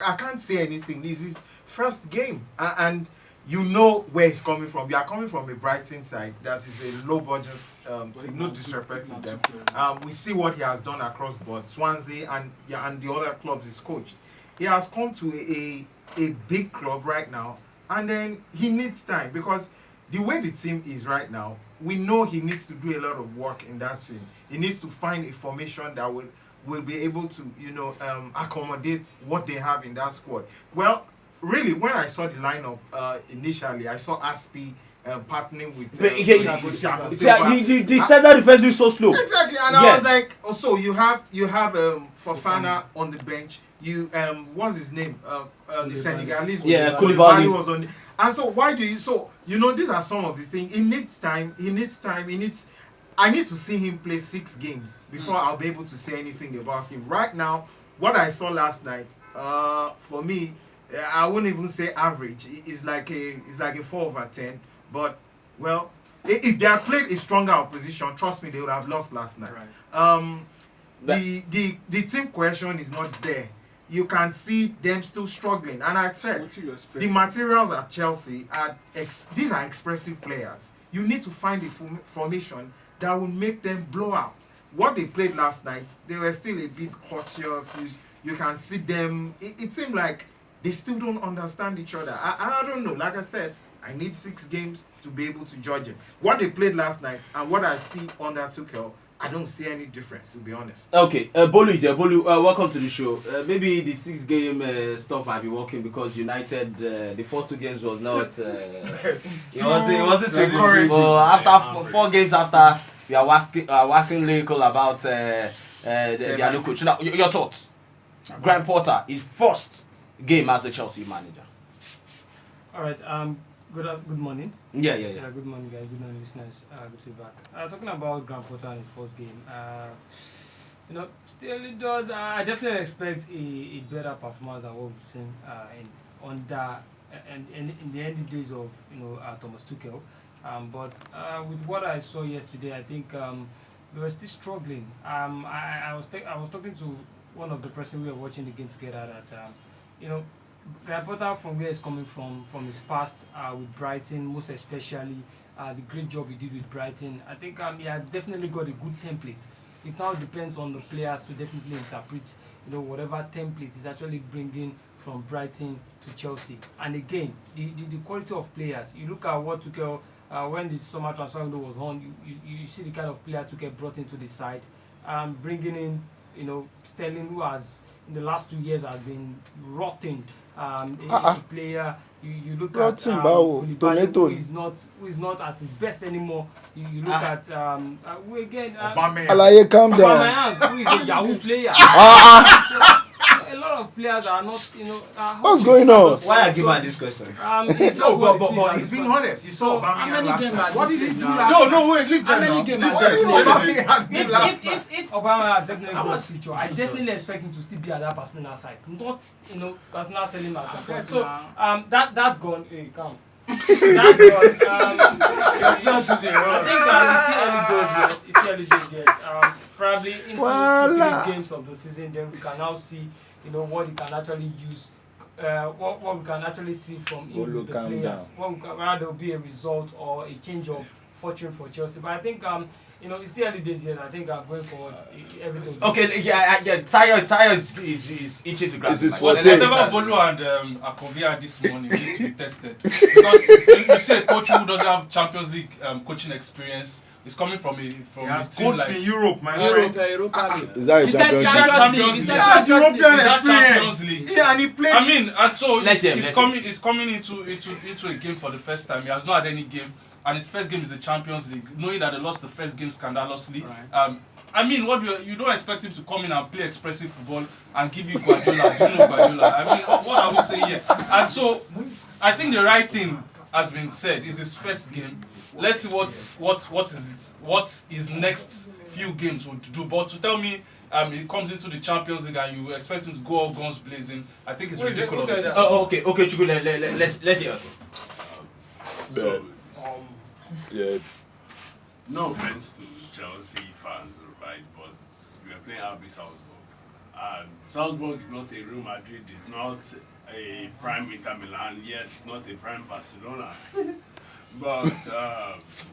I can't say anything. This is his first game, and you know where he's coming from. You are coming from a Brighton side that is a low budget team. No disrespect to them. We see what he has done across board, Swansea and yeah, and the other clubs he's coached. He has come to a big club right now, and then he needs time because the way the team is right now, we know he needs to do a lot of work in that team. He needs to find a formation that will be able to accommodate what they have in that squad. Well, really, when I saw the lineup initially, I saw Aspi partnering with Thiago Silva. The center defense is so slow. Exactly, and I was like, oh, so you have Fofana on the bench. You what's his name? The Senegalese. Yeah, Koulibaly was on. And so why do you? So you know these are some of the things. He needs time. He needs time. He needs. I need to see him play 6 games before I'll be able to say anything about him. Right now, what I saw last night, for me, I wouldn't even say average. It's like a 4/10. But well, if they had played a stronger opposition, trust me, they would have lost last night. Right. The team cohesion is not there. You can see them still struggling. And I said, the materials at Chelsea these are expressive players. You need to find a formation that will make them blow out. What they played last night, they were still a bit cautious. You can see them. It seemed like they still don't understand each other. I don't know. Like I said, I need 6 games to be able to judge it. What they played last night and what I see under Tuchel, I don't see any difference, to be honest. Okay, Bolu is here. Bolu, welcome to the show. Maybe the 6-game stuff might be working because United, the first 2 games was not. It wasn't too encouraging. But after 4 games after, we are asking Lyrical about their new coach. Now, your thoughts? Graham Potter, his first game as a Chelsea manager. All right. Good morning. Yeah. Good morning, guys. Good morning, listeners. Good to be back. Talking about Graham Potter and his first game. Still it does. I definitely expect a better performance than what we've seen in the early days of Thomas Tuchel. But with what I saw yesterday, I think they were still struggling. I was talking to one of the person we were watching the game together that Graham Potter, from where he's coming from his past with Brighton, most especially the great job he did with Brighton. I think he has definitely got a good template. It now depends on the players to definitely interpret, whatever template is actually bringing from Brighton to Chelsea. And again, the quality of players. You look at what Tuchel, when the summer transfer window was on, you see the kind of player Tuchel brought into the side, bringing in, Sterling, who has in the last 2 years has been rotten. A player you look at Koulibaly, who is not at his best anymore. You look at again Alaye, calm down. Who is a Yahoo player. A lot of players are not, What's going on? Why are you giving this question? But he's been honest. You saw Aubameyang last night. What did he do last night? No, wait, leave that now. If Obama has definitely got a future, I definitely expect him to still be at that personal side. Not, personal selling at so, that gone, hey, come. That gone, I think it's still early days yet. Probably into 3 games of the season, then we can now see, what he can actually use, what we can actually see from him with the players. Whether there will be a result or a change of fortune for Chelsea. But I think, it's still early days yet. I think I'm going forward. Everything. Okay, yeah. Tayo is itching to grasp. Whatever Bolu and Akovia this morning needs to be tested because you see a coach who doesn't have Champions League coaching experience. It's coming from a team like in Europe, man. Europa League. Is that a Champions League? That's European experience. Champions League. Yeah, and he played. I mean, so he's coming into a game for the first time. He has not had any game, and his first game is the Champions League, knowing that they lost the first game scandalously. Right. I mean, you don't expect him to come in and play expressive football and give you Guardiola. Guardiola. I mean, what are we saying here? And so, I think the right thing has been said. Is his first game. Let's see what his next few games would do. But to tell me he comes into the Champions League and you expect him to go all guns blazing, I think it's ridiculous. Okay, Chuku, let's hear it. Yeah. No offense to Chelsea fans, right? But we were playing RB Salzburg, Salzburg is not a Real Madrid, it's not a prime Inter Milan, yes, not a prime Barcelona. But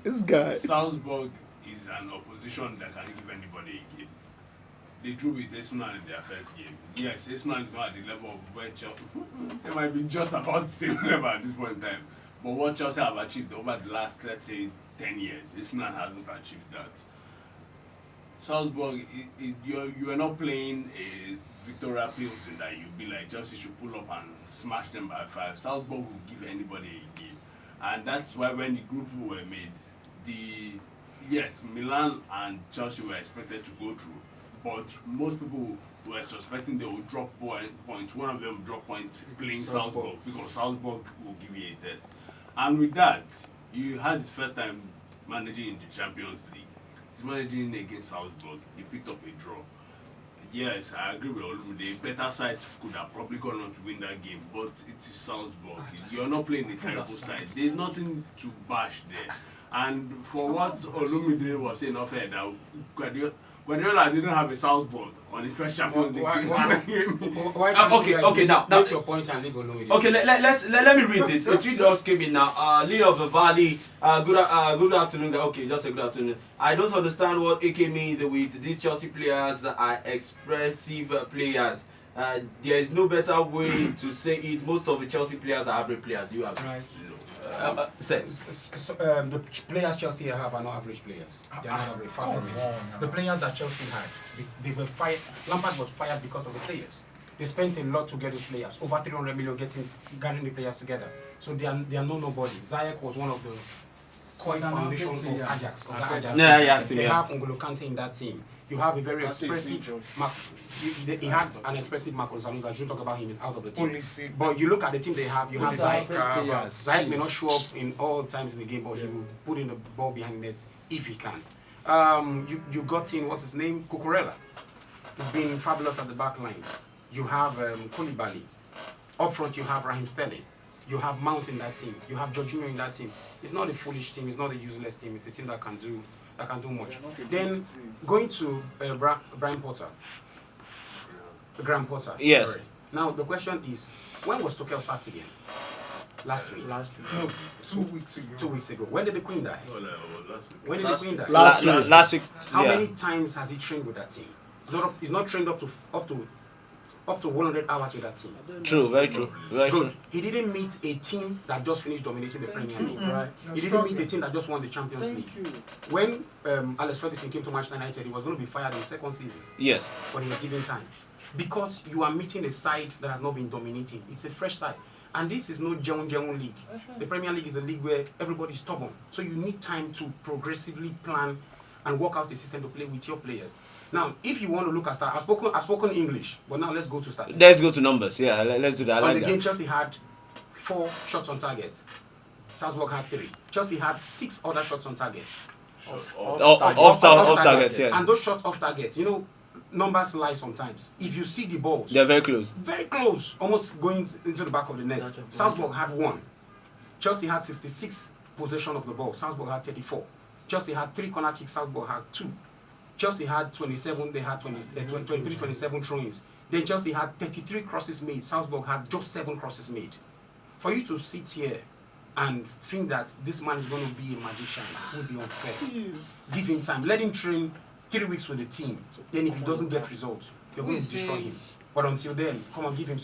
This guy. Salzburg is an opposition that can give anybody a game. They drew with Arsenal in their first game. Yes, Arsenal is not at the level of where Chelsea. They might be just about the same level at this point in time. But what Chelsea have achieved over the last, let's say, 10 years, Arsenal hasn't achieved that. Salzburg, you are not playing a Victoria Pilsen that you'll be like, Chelsea should pull up and smash them by 5. Salzburg will give anybody a game. And that's why when the group were made, yes, Milan and Chelsea were expected to go through, but most people were suspecting they would drop points. One of them would drop points playing Salzburg because Salzburg will give you a test. And with that, he has his first time managing in the Champions League. He's managing against Salzburg. He picked up a draw. Yes, I agree with Olumide. The better side could have probably gone on to win that game, but it is Salzburg. You're not playing the terrible side. There's nothing to bash there. And for what Olumide was saying off air, that Guardiola didn't have a Salzburg on his first Champions League game. Okay, now make your point and leave alone. Okay, let me read this. A tweet just came in now. Leader of the Valley. Good afternoon. Okay, just a good afternoon. I don't understand what AK means with these Chelsea players are expressive players. There is no better way to say it. Most of the Chelsea players are average players. Do you agree? Right. The players Chelsea have are not average players. They are not average. Far from it. The players that Chelsea had, they were fired. Lampard was fired because of the players. They spent a lot to get those players, over 300 million gathering the players together. So they are no nobody. Ziyech was one of the core foundation of Ajax. They have N'Golo Kante in that team. You have a very expressive. He had an expressive Marco Zanuzza. I shouldn't talk about him. He's out of the team. But you look at the team they have. You have Ziyech. Ziyech may not show up in all times in the game, but he will put in the ball behind the net if he can. You got in what's his name, Cucurella. He's been fabulous at the back line. You have Koulibaly. Up front, you have Raheem Sterling. You have Mount in that team. You have Jorginho in that team. It's not a foolish team. It's not a useless team. It's a team that can do much. Then going to Graham Potter. Yes. Sorry. Now the question is, when was Tuchel sacked again? Last week. No, 2 weeks ago. 2 weeks ago. When did the Queen die? Last week. When did the Queen die? Last week. How many times has he trained with that team? He's not trained up to 100 hours with that team. True, very true. Very Good. true. He didn't meet a team that just finished dominating the Premier League. Right. He didn't meet a team that just won the Champions League. When Alex Ferguson came to Manchester United, he was going to be fired in the second season, Yes. but he was given time. Because you are meeting a side that has not been dominating. It's a fresh side. And this is no Jeon league. The Premier League is a league where everybody's stubborn. So you need time to progressively plan and work out a system to play with your players. Now, if you want to look at stats, I've spoken English, but now let's go to statistics. Let's go to numbers. Yeah, let's do that. On the game, Chelsea had 4 shots on target. Salzburg had 3. Chelsea had 6 other shots on target. Off target, yeah. And those shots off target, numbers lie sometimes. If you see the balls, They're very close. very close, almost going into the back of the net. Salzburg had 1. Chelsea had 66 possession of the ball. Salzburg had 34. Chelsea had 3 corner kicks. Salzburg had 2. Chelsea had 27. They had 23, 27 throw-ins. Then Chelsea had 33 crosses made. Salzburg had just 7 crosses made. For you to sit here and think that this man is going to be a magician would be unfair. Give him time. Let him train 3 weeks with the team. Then if he doesn't get results, you're going to destroy him. But until then, come on, give him some